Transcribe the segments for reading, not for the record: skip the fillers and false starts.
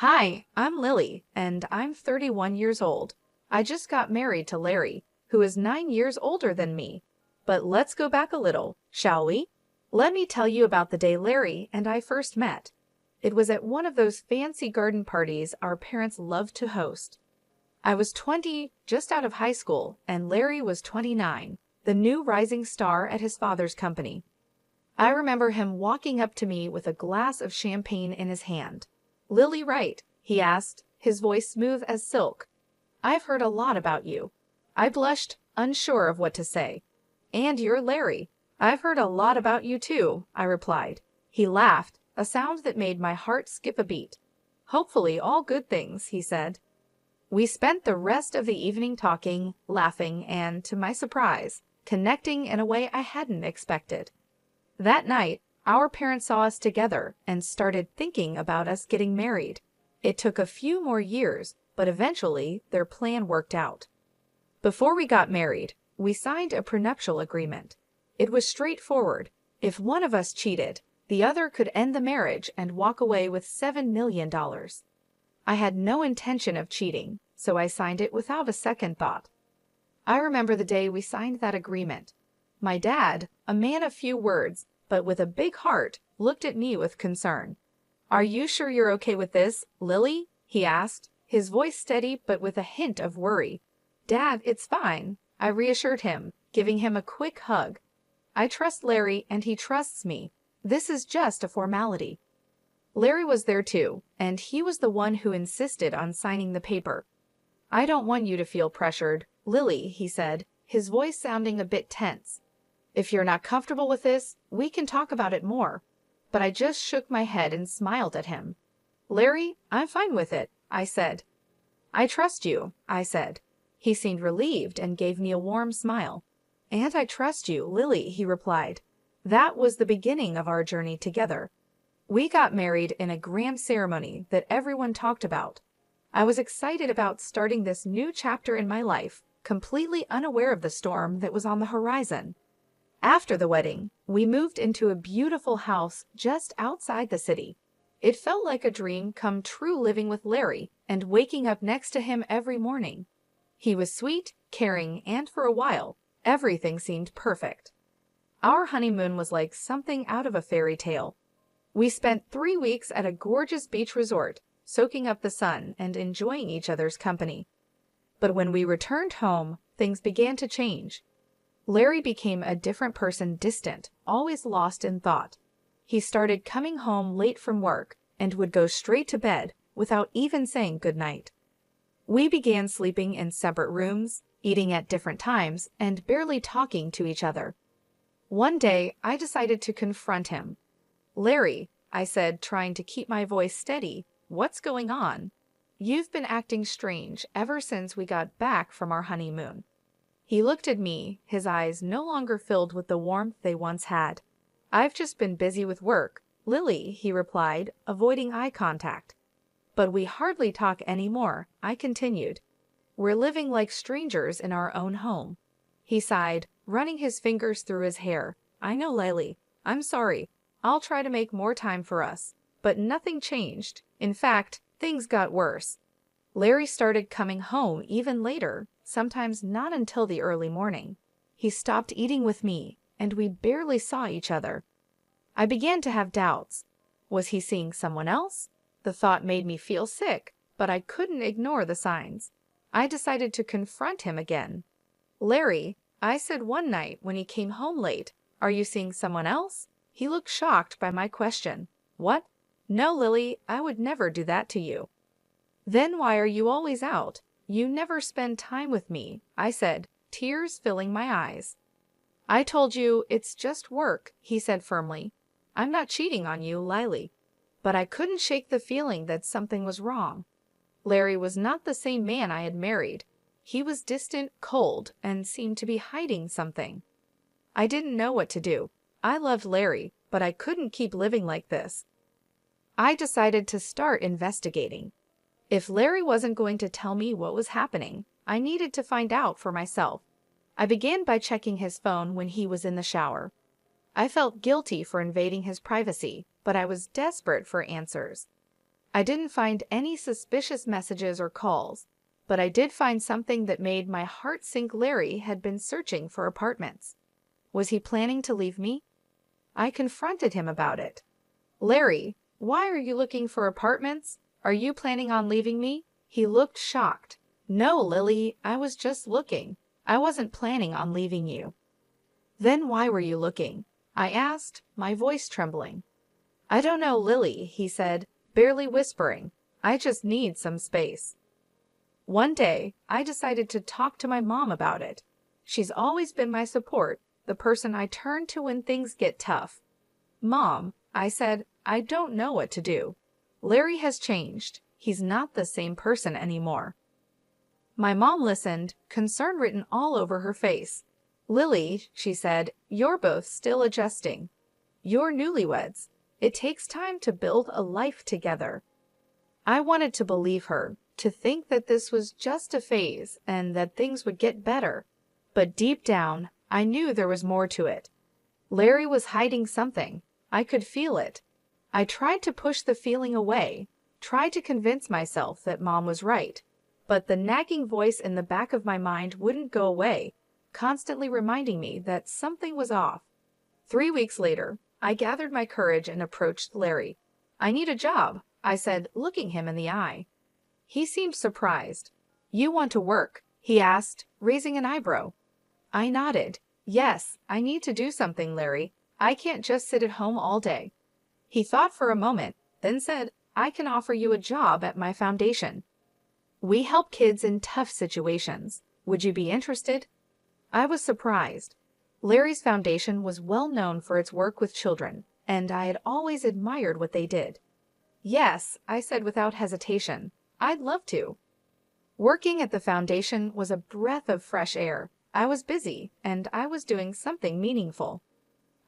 Hi, I'm Lily, and I'm 31 years old. I just got married to Larry, who is 9 years older than me. But let's go back a little, shall we? Let me tell you about the day Larry and I first met. It was at one of those fancy garden parties our parents loved to host. I was 20, just out of high school, and Larry was 29, the new rising star at his father's company. I remember him walking up to me with a glass of champagne in his hand. "Lily Wright?" he asked, his voice smooth as silk. "I've heard a lot about you." I blushed, unsure of what to say. "And you're Larry. I've heard a lot about you too," I replied. He laughed, a sound that made my heart skip a beat. "Hopefully all good things," he said. We spent the rest of the evening talking, laughing, and, to my surprise, connecting in a way I hadn't expected. That night, our parents saw us together and started thinking about us getting married. It took a few more years, but eventually their plan worked out. Before we got married, we signed a prenuptial agreement. It was straightforward. If one of us cheated, the other could end the marriage and walk away with $7 million. I had no intention of cheating, so I signed it without a second thought. I remember the day we signed that agreement. My dad, a man of few words, but with a big heart, looked at me with concern. "Are you sure you're okay with this, Lily?" he asked, his voice steady but with a hint of worry. "Dad, it's fine," I reassured him, giving him a quick hug. "I trust Larry and he trusts me. This is just a formality." Larry was there too, and he was the one who insisted on signing the paper. "I don't want you to feel pressured, Lily," he said, his voice sounding a bit tense. "If you're not comfortable with this, we can talk about it more." But I just shook my head and smiled at him. "Larry, I'm fine with it," I said. "I trust you," I said. He seemed relieved and gave me a warm smile. "And I trust you, Lily," he replied. That was the beginning of our journey together. We got married in a grand ceremony that everyone talked about. I was excited about starting this new chapter in my life, completely unaware of the storm that was on the horizon. After the wedding, we moved into a beautiful house just outside the city. It felt like a dream come true living with Larry and waking up next to him every morning. He was sweet, caring, and for a while, everything seemed perfect. Our honeymoon was like something out of a fairy tale. We spent 3 weeks at a gorgeous beach resort, soaking up the sun and enjoying each other's company. But when we returned home, things began to change. Larry became a different person, distant, always lost in thought. He started coming home late from work and would go straight to bed without even saying goodnight. We began sleeping in separate rooms, eating at different times, and barely talking to each other. One day, I decided to confront him. "Larry," I said, trying to keep my voice steady, "what's going on? You've been acting strange ever since we got back from our honeymoon." He looked at me, his eyes no longer filled with the warmth they once had. "I've just been busy with work, Lily," he replied, avoiding eye contact. "But we hardly talk anymore," I continued. "We're living like strangers in our own home." He sighed, running his fingers through his hair. "I know, Lily. I'm sorry. I'll try to make more time for us." But nothing changed. In fact, things got worse. Larry started coming home even later, sometimes not until the early morning. He stopped eating with me, and we barely saw each other. I began to have doubts. Was he seeing someone else? The thought made me feel sick, but I couldn't ignore the signs. I decided to confront him again. "Larry," I said one night when he came home late, "are you seeing someone else?" He looked shocked by my question. "What? No, Lily, I would never do that to you." "Then why are you always out? You never spend time with me," I said, tears filling my eyes. "I told you, it's just work," he said firmly. "I'm not cheating on you, Lily." But I couldn't shake the feeling that something was wrong. Larry was not the same man I had married. He was distant, cold, and seemed to be hiding something. I didn't know what to do. I loved Larry, but I couldn't keep living like this. I decided to start investigating. If Larry wasn't going to tell me what was happening, I needed to find out for myself. I began by checking his phone when he was in the shower. I felt guilty for invading his privacy, but I was desperate for answers. I didn't find any suspicious messages or calls, but I did find something that made my heart sink. Larry had been searching for apartments. Was he planning to leave me? I confronted him about it. Larry, why are you looking for apartments? Are you planning on leaving me? He looked shocked. No, Lily, I was just looking. I wasn't planning on leaving you. Then why were you looking? I asked, my voice trembling. I don't know, Lily, he said, barely whispering. I just need some space. One day, I decided to talk to my mom about it. She's always been my support, the person I turn to when things get tough. Mom, I said, I don't know what to do. Larry has changed. He's not the same person anymore. My mom listened, concern written all over her face. Lily, she said, you're both still adjusting. You're newlyweds. It takes time to build a life together. I wanted to believe her, to think that this was just a phase and that things would get better. But deep down, I knew there was more to it. Larry was hiding something. I could feel it. I tried to push the feeling away, tried to convince myself that Mom was right. But the nagging voice in the back of my mind wouldn't go away, constantly reminding me that something was off. 3 weeks later, I gathered my courage and approached Larry. I need a job, I said, looking him in the eye. He seemed surprised. You want to work? He asked, raising an eyebrow. I nodded. Yes, I need to do something, Larry. I can't just sit at home all day. He thought for a moment, then said, I can offer you a job at my foundation. We help kids in tough situations. Would you be interested? I was surprised. Larry's foundation was well known for its work with children, and I had always admired what they did. Yes, I said without hesitation. I'd love to. Working at the foundation was a breath of fresh air. I was busy, and I was doing something meaningful.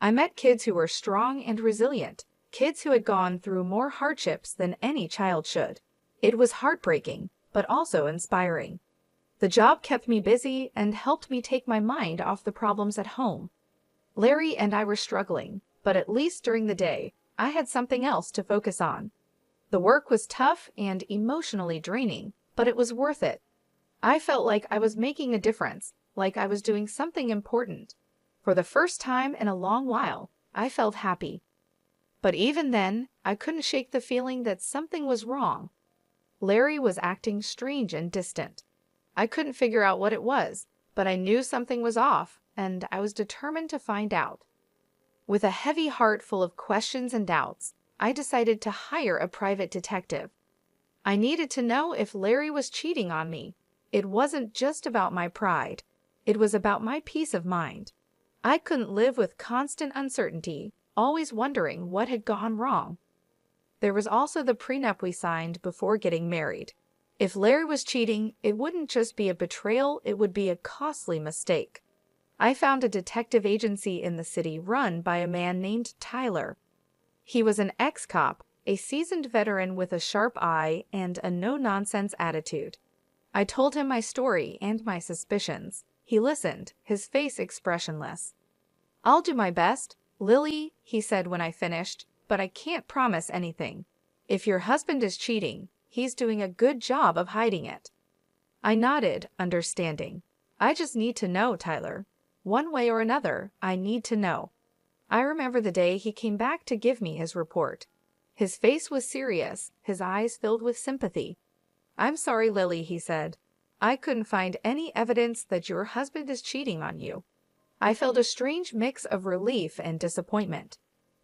I met kids who were strong and resilient, kids who had gone through more hardships than any child should. It was heartbreaking, but also inspiring. The job kept me busy and helped me take my mind off the problems at home. Larry and I were struggling, but at least during the day, I had something else to focus on. The work was tough and emotionally draining, but it was worth it. I felt like I was making a difference, like I was doing something important. For the first time in a long while, I felt happy. But even then, I couldn't shake the feeling that something was wrong. Larry was acting strange and distant. I couldn't figure out what it was, but I knew something was off, and I was determined to find out. With a heavy heart full of questions and doubts, I decided to hire a private detective. I needed to know if Larry was cheating on me. It wasn't just about my pride. It was about my peace of mind. I couldn't live with constant uncertainty, always wondering what had gone wrong. There was also the prenup we signed before getting married. If Larry was cheating, it wouldn't just be a betrayal, it would be a costly mistake. I found a detective agency in the city run by a man named Tyler. He was an ex-cop, a seasoned veteran with a sharp eye and a no-nonsense attitude. I told him my story and my suspicions. He listened, his face expressionless. I'll do my best, Lily, he said when I finished, but I can't promise anything. If your husband is cheating, he's doing a good job of hiding it. I nodded, understanding. I just need to know, Tyler. One way or another, I need to know. I remember the day he came back to give me his report. His face was serious, his eyes filled with sympathy. I'm sorry, Lily, he said. I couldn't find any evidence that your husband is cheating on you. I felt a strange mix of relief and disappointment.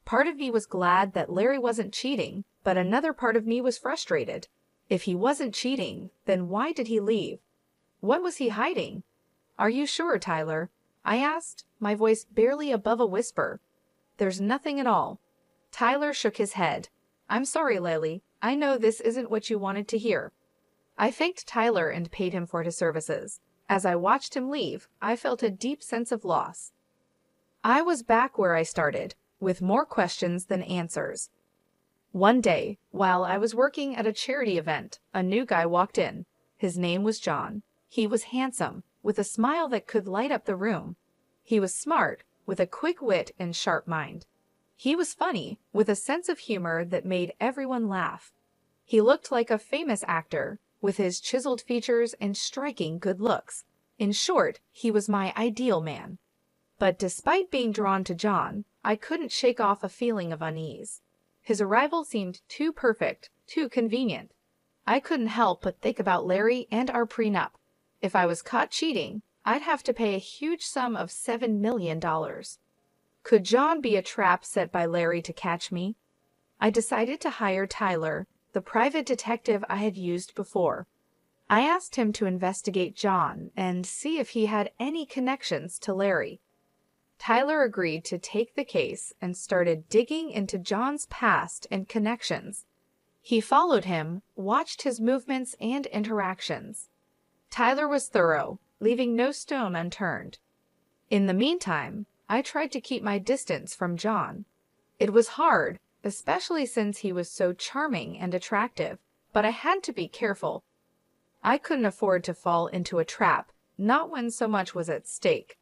Part of me was glad that Larry wasn't cheating, but another part of me was frustrated. If he wasn't cheating, then why did he leave? What was he hiding? Are you sure, Tyler? I asked, my voice barely above a whisper. There's nothing at all. Tyler shook his head. I'm sorry, Lily. I know this isn't what you wanted to hear. I thanked Tyler and paid him for his services. As I watched him leave, I felt a deep sense of loss. I was back where I started, with more questions than answers. One day, while I was working at a charity event, a new guy walked in. His name was John. He was handsome, with a smile that could light up the room. He was smart, with a quick wit and sharp mind. He was funny, with a sense of humor that made everyone laugh. He looked like a famous actor, with his chiseled features and striking good looks. In short, he was my ideal man. But despite being drawn to John, I couldn't shake off a feeling of unease. His arrival seemed too perfect, too convenient. I couldn't help but think about Larry and our prenup. If I was caught cheating, I'd have to pay a huge sum of $7 million. Could John be a trap set by Larry to catch me? I decided to hire Tyler, the private detective I had used before. I asked him to investigate John and see if he had any connections to Larry. Tyler agreed to take the case and started digging into John's past and connections. He followed him, watched his movements and interactions. Tyler was thorough, leaving no stone unturned. In the meantime, I tried to keep my distance from John. It was hard, especially since he was so charming and attractive, but I had to be careful. I couldn't afford to fall into a trap, not when so much was at stake.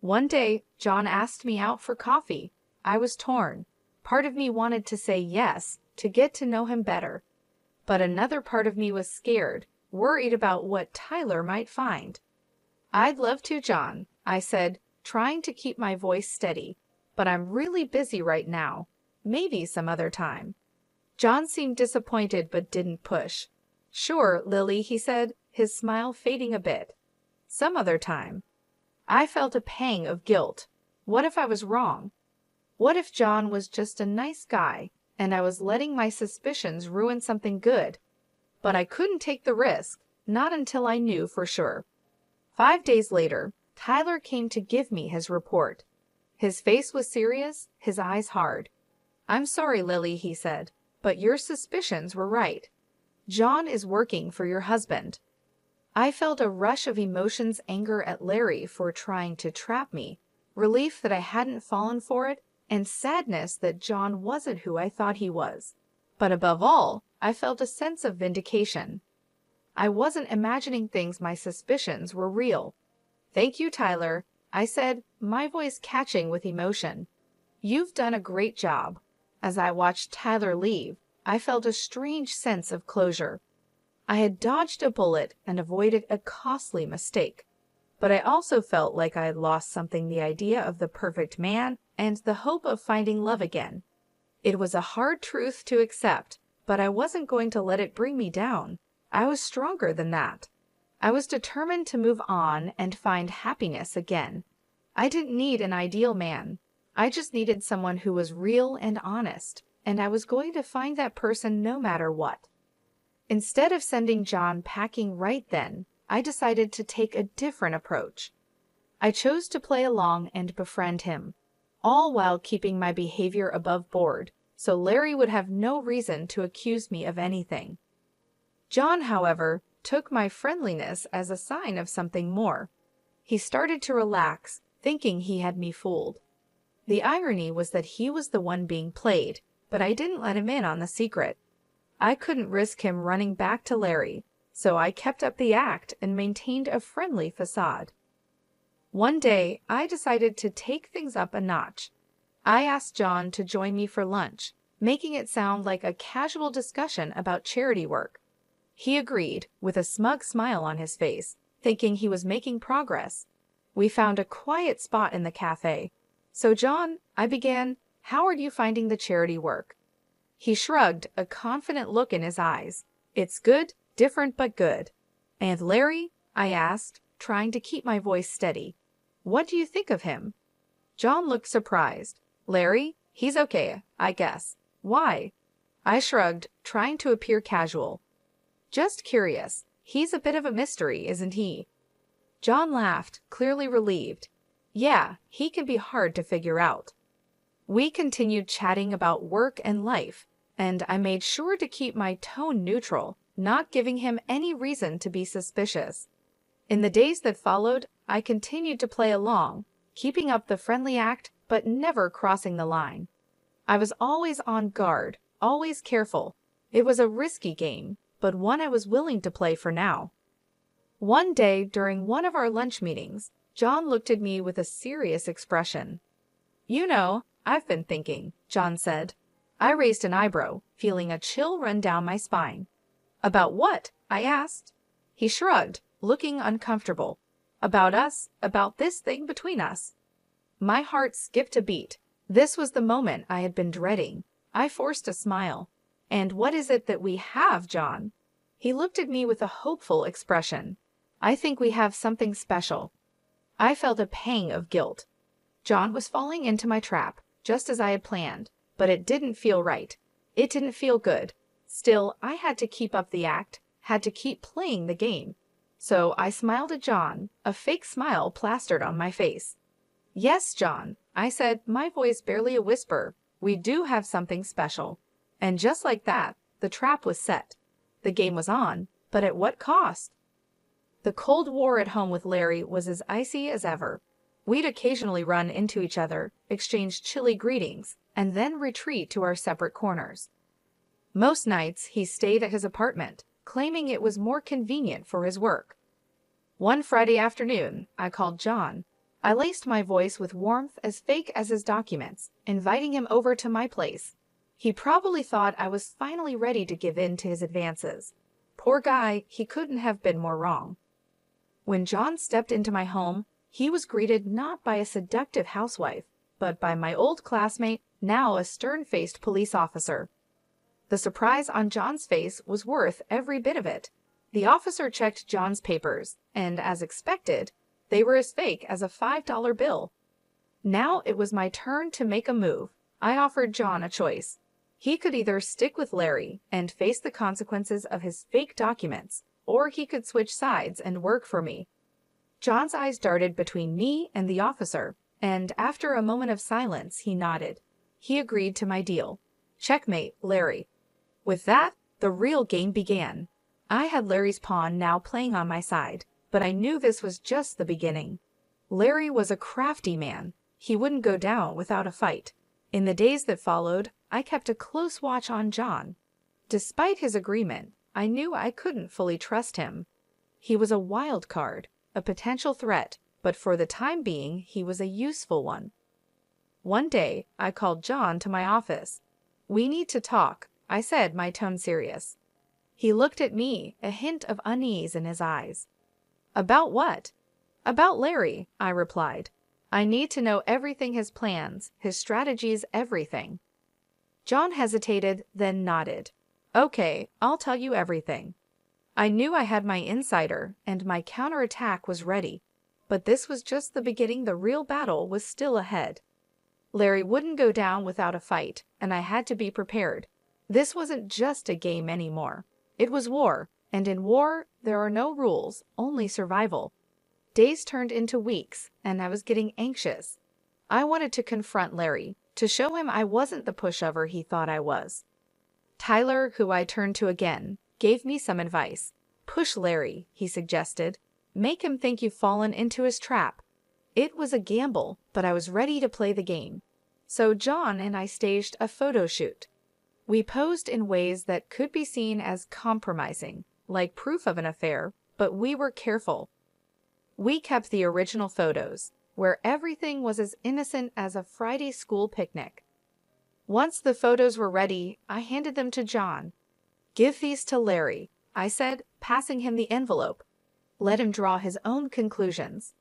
One day, John asked me out for coffee. I was torn. Part of me wanted to say yes, to get to know him better. But another part of me was scared, worried about what Tyler might find. "I'd love to, John," I said, trying to keep my voice steady, "but I'm really busy right now. Maybe some other time." John seemed disappointed but didn't push. "Sure, Lily," he said, his smile fading a bit. "Some other time." I felt a pang of guilt. What if I was wrong? What if John was just a nice guy, and I was letting my suspicions ruin something good? But I couldn't take the risk, not until I knew for sure. 5 days later, Tyler came to give me his report. His face was serious, his eyes hard. "I'm sorry, Lily," he said, "but your suspicions were right. John is working for your husband." I felt a rush of emotions, anger at Larry for trying to trap me, relief that I hadn't fallen for it, and sadness that John wasn't who I thought he was. But above all, I felt a sense of vindication. I wasn't imagining things, my suspicions were real. "Thank you, Tyler," I said, my voice catching with emotion. "You've done a great job." As I watched Tyler leave, I felt a strange sense of closure. I had dodged a bullet and avoided a costly mistake. But I also felt like I had lost something, the idea of the perfect man and the hope of finding love again. It was a hard truth to accept, but I wasn't going to let it bring me down. I was stronger than that. I was determined to move on and find happiness again. I didn't need an ideal man. I just needed someone who was real and honest, and I was going to find that person no matter what. Instead of sending John packing right then, I decided to take a different approach. I chose to play along and befriend him, all while keeping my behavior above board, so Larry would have no reason to accuse me of anything. John, however, took my friendliness as a sign of something more. He started to relax, thinking he had me fooled. The irony was that he was the one being played, but I didn't let him in on the secret. I couldn't risk him running back to Larry, so I kept up the act and maintained a friendly facade. One day, I decided to take things up a notch. I asked John to join me for lunch, making it sound like a casual discussion about charity work. He agreed, with a smug smile on his face, thinking he was making progress. We found a quiet spot in the cafe. "So, John," I began, "how are you finding the charity work?" He shrugged, a confident look in his eyes. "It's good, different but good." "And Larry?" I asked, trying to keep my voice steady. "What do you think of him?" John looked surprised. "Larry? He's okay, I guess. Why?" I shrugged, trying to appear casual. "Just curious. He's a bit of a mystery, isn't he?" John laughed, clearly relieved. "Yeah, he can be hard to figure out." We continued chatting about work and life, and I made sure to keep my tone neutral, not giving him any reason to be suspicious. In the days that followed, I continued to play along, keeping up the friendly act but never crossing the line. I was always on guard, always careful. It was a risky game, but one I was willing to play for now. One day during one of our lunch meetings, John looked at me with a serious expression. "You know, I've been thinking," John said. I raised an eyebrow, feeling a chill run down my spine. About what? I asked. He shrugged, looking uncomfortable. About us, about this thing between us. My heart skipped a beat. This was the moment I had been dreading. I forced a smile. And what is it that we have, John? He looked at me with a hopeful expression. I think we have something special. I felt a pang of guilt. John was falling into my trap, just as I had planned, but it didn't feel right. It didn't feel good. Still, I had to keep up the act, had to keep playing the game. So I smiled at John, a fake smile plastered on my face. Yes, John, I said, my voice barely a whisper. We do have something special. And just like that, the trap was set. The game was on, but at what cost? The Cold War at home with Larry was as icy as ever. We'd occasionally run into each other, exchange chilly greetings, and then retreat to our separate corners. Most nights, he stayed at his apartment, claiming it was more convenient for his work. One Friday afternoon, I called John. I laced my voice with warmth as fake as his documents, inviting him over to my place. He probably thought I was finally ready to give in to his advances. Poor guy, he couldn't have been more wrong. When John stepped into my home, he was greeted not by a seductive housewife, but by my old classmate, now a stern-faced police officer. The surprise on John's face was worth every bit of it. The officer checked John's papers, and as expected, they were as fake as a $5 bill. Now it was my turn to make a move. I offered John a choice. He could either stick with Larry and face the consequences of his fake documents, or he could switch sides and work for me. John's eyes darted between me and the officer, and after a moment of silence, he nodded. He agreed to my deal. Checkmate, Larry. With that, the real game began. I had Larry's pawn now playing on my side, but I knew this was just the beginning. Larry was a crafty man. He wouldn't go down without a fight. In the days that followed, I kept a close watch on John. Despite his agreement, I knew I couldn't fully trust him. He was a wild card, a potential threat, but for the time being, he was a useful one. One day, I called John to my office. "We need to talk," I said, my tone serious. He looked at me, a hint of unease in his eyes. "About what?" "About Larry," I replied. "I need to know everything, his plans, his strategies, everything." John hesitated, then nodded. "Okay, I'll tell you everything." I knew I had my insider, and my counterattack was ready. But this was just the beginning. The real battle was still ahead. Larry wouldn't go down without a fight, and I had to be prepared. This wasn't just a game anymore. It was war, and in war, there are no rules, only survival. Days turned into weeks, and I was getting anxious. I wanted to confront Larry, to show him I wasn't the pushover he thought I was. Tyler, who I turned to again, gave me some advice. "Push Larry," he suggested. "Make him think you've fallen into his trap." It was a gamble, but I was ready to play the game. So John and I staged a photo shoot. We posed in ways that could be seen as compromising, like proof of an affair, but we were careful. We kept the original photos, where everything was as innocent as a Friday school picnic. Once the photos were ready, I handed them to John. "Give these to Larry," I said, passing him the envelope. "Let him draw his own conclusions."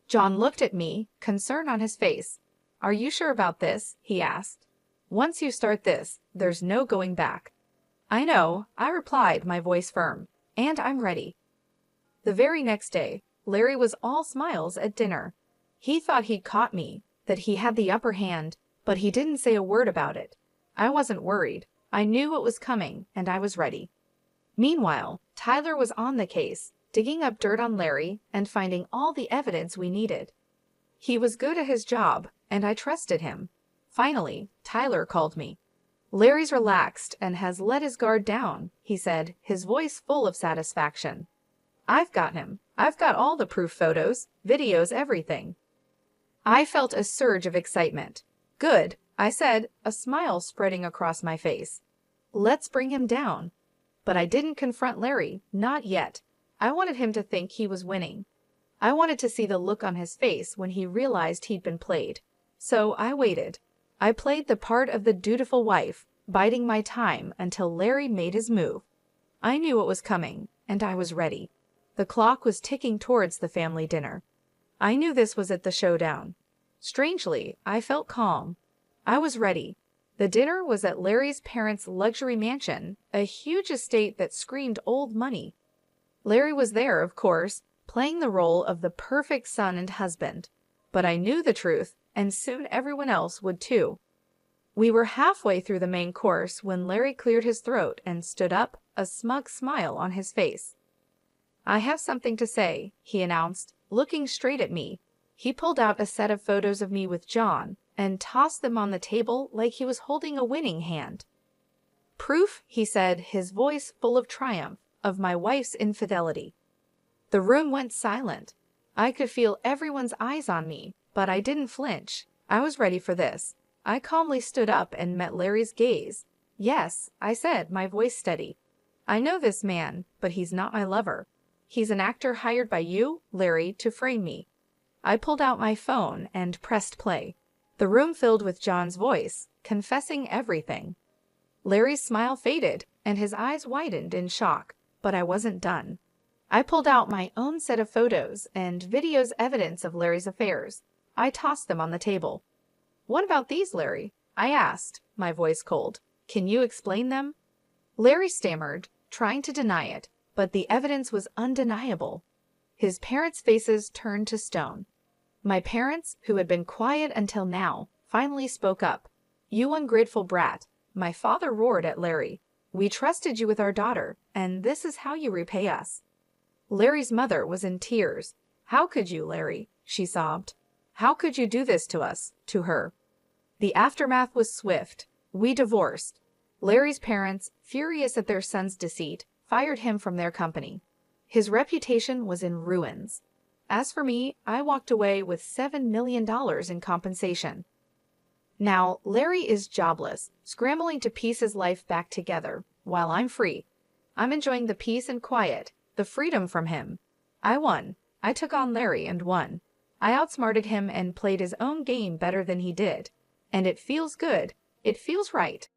John looked at me, concern on his face. "Are you sure about this?" he asked. "Once you start this, there's no going back." "I know," I replied, my voice firm, "and I'm ready." The very next day, Larry was all smiles at dinner. He thought he'd caught me, that he had the upper hand, but he didn't say a word about it. I wasn't worried. I knew what was coming, and I was ready. Meanwhile, Tyler was on the case, digging up dirt on Larry and finding all the evidence we needed. He was good at his job, and I trusted him. Finally, Tyler called me. "Larry's relaxed and has let his guard down," he said, his voice full of satisfaction. "I've got him. I've got all the proof photos, videos, everything." I felt a surge of excitement. "Good," I said, a smile spreading across my face. "Let's bring him down." But I didn't confront Larry, not yet. I wanted him to think he was winning. I wanted to see the look on his face when he realized he'd been played. So I waited. I played the part of the dutiful wife, biding my time until Larry made his move. I knew what was coming, and I was ready. The clock was ticking towards the family dinner. I knew this was it, the showdown. Strangely, I felt calm. I was ready. The dinner was at Larry's parents' luxury mansion, a huge estate that screamed old money. Larry was there, of course, playing the role of the perfect son and husband. But I knew the truth, and soon everyone else would too. We were halfway through the main course when Larry cleared his throat and stood up, a smug smile on his face. "I have something to say," he announced, looking straight at me. He pulled out a set of photos of me with John and tossed them on the table like he was holding a winning hand. "Proof," he said, his voice full of triumph, "of my wife's infidelity." The room went silent. I could feel everyone's eyes on me, but I didn't flinch. I was ready for this. I calmly stood up and met Larry's gaze. "Yes," I said, my voice steady. "I know this man, but he's not my lover. He's an actor hired by you, Larry, to frame me." I pulled out my phone and pressed play. The room filled with John's voice, confessing everything. Larry's smile faded, and his eyes widened in shock, but I wasn't done. I pulled out my own set of photos and videos evidence of Larry's affairs. I tossed them on the table. "What about these, Larry?" I asked, my voice cold. "Can you explain them?" Larry stammered, trying to deny it, but the evidence was undeniable. His parents' faces turned to stone. My parents, who had been quiet until now, finally spoke up. "You ungrateful brat," my father roared at Larry. "We trusted you with our daughter, and this is how you repay us." Larry's mother was in tears. "How could you, Larry?" she sobbed. "How could you do this to us, to her?" The aftermath was swift. We divorced. Larry's parents, furious at their son's deceit, fired him from their company. His reputation was in ruins. As for me, I walked away with $7 million in compensation. Now, Larry is jobless, scrambling to piece his life back together, while I'm free. I'm enjoying the peace and quiet, the freedom from him. I won. I took on Larry and won. I outsmarted him and played his own game better than he did. And it feels good. It feels right.